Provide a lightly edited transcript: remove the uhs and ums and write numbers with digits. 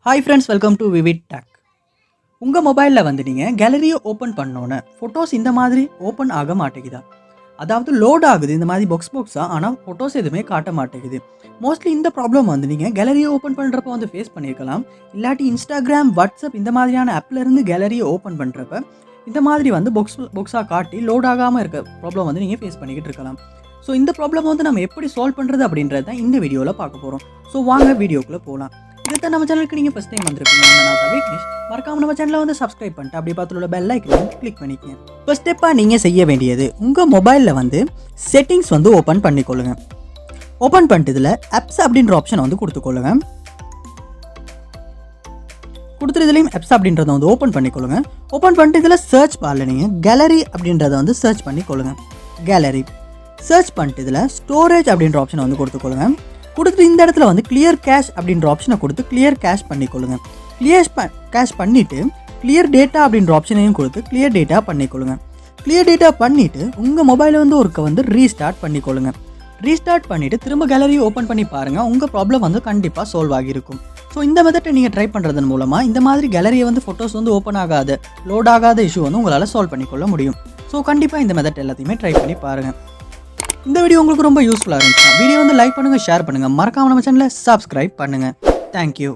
Hi friends, welcome to VividTech. உங்கள் மொபைலில் வந்து நீங்கள் கேலரியை ஓப்பன் பண்ணோன்னே ஃபோட்டோஸ் இந்த மாதிரி ஓப்பன் ஆக மாட்டேங்குதா? அதாவது லோட் ஆகுது இந்த மாதிரி பாக்ஸாக, ஆனால் ஃபோட்டோஸ் எதுவுமே காட்ட மாட்டேங்குது. மோஸ்ட்லி இந்த ப்ராப்ளம் வந்து நீங்கள் கேலரியை ஓப்பன் பண்ணுறப்ப வந்து ஃபேஸ் பண்ணியிருக்கலாம். இல்லாட்டி இன்ஸ்டாகிராம், வாட்ஸ்அப் இந்த மாதிரியான ஆப்லேருந்து கேலரியை ஓப்பன் பண்ணுறப்ப இந்த மாதிரி வந்து பாக்ஸாக காட்டி லோட் ஆகாமல் இருக்க ப்ராப்ளம் வந்து நீங்கள் ஃபேஸ் பண்ணிக்கிட்டு இருக்கலாம். ஸோ இந்த ப்ராப்ளம் வந்து நம்ம எப்படி சால்வ் பண்ணுறது அப்படின்றது தான் இந்த வீடியோவில் பார்க்க போகிறோம். ஸோ வாங்க வீடியோக்குள்ளே போகலாம். இதுதான் நம்ம சேனலுக்கு நீங்கள் ஃபஸ்ட் டைம் வந்திருக்கீங்க. நான் விக்னேஷ். மறக்காம நம்ம சேனலை வந்து சப்ஸ்கிரைப் பண்ணிட்டு அப்படியே பார்த்துள்ள பெல் ஐக்கனையும் கிளிக் பண்ணிக்கங்க. ஃபர்ஸ்ட் ஸ்டெப்பாக நீங்கள் செய்ய வேண்டியது உங்கள் மொபைலில் வந்து செட்டிங்ஸ் வந்து ஓப்பன் பண்ணிக்கொள்ளுங்க. ஓப்பன் பண்ணிட்டு இதில் ஆப்ஸ் அப்படின்ற ஆப்ஷனை வந்து கொடுத்துக்கொள்ளுங்க. கொடுத்துட்டு இதுலேயும் ஆப்ஸ் அப்படின்றத வந்து ஓப்பன் பண்ணிக்கொள்ளுங்க. ஓப்பன் பண்ணிட்டு இதில் சர்ச் பாரில் நீங்கள் கேலரி அப்படின்றத வந்து சர்ச் பண்ணிக்கொள்ளுங்க. கேலரி சர்ச் பண்ணிட்டு இதில் ஸ்டோரேஜ் அப்படின்ற ஆப்ஷனை வந்து கொடுத்துக்கொள்ளுங்க. கொடுத்துட்டு இந்த இடத்துல வந்து கிளியர் கேஷ் அப்படின்ற ஆப்ஷனை கொடுத்து கிளியர் கேஷ் பண்ணிக்கொள்ளுங்க. கேஷ் பண்ணிவிட்டு கிளியர் டேட்டா அப்படின்ற ஆப்ஷனையும் கொடுத்து கிளியர் டேட்டா பண்ணிக்கொள்ளுங்க. கிளியர் டேட்டா பண்ணிவிட்டு உங்கள் மொபைலை வந்து ஒருக்க வந்து ரீஸ்டார்ட் பண்ணிக்கொள்ளுங்க. ரீஸ்டார்ட் பண்ணிவிட்டு திரும்ப கேலரி ஓப்பன் பண்ணி பாருங்கள். உங்கள் ப்ராப்ளம் வந்து கண்டிப்பாக சால்வ் ஆகியிருக்கும். ஸோ இந்த மெத்தட்டை நீங்கள் ட்ரை பண்ணுறதன் மூலமாக இந்த மாதிரி கேலரியை வந்து ஃபோட்டோஸ் வந்து ஓப்பன் ஆகாத லோட் ஆகாத இஷ்யூ வந்து உங்களால் சால்வ் பண்ணிக்கொள்ள முடியும். ஸோ கண்டிப்பாக இந்த மெத்தட் எல்லாத்தையுமே ட்ரை பண்ணி பாருங்கள். இந்த வீடியோ உங்களுக்கு ரொம்ப யூஸ்ஃபுல்லாக இருந்துச்சுன்னா வீடியோ வந்து லைக் பண்ணுங்கள், ஷேர் பண்ணுங்கள், மறக்காம நம்ம சேனலை சப்ஸ்கிரைப் பண்ணுங்கள். தேங்க்யூ.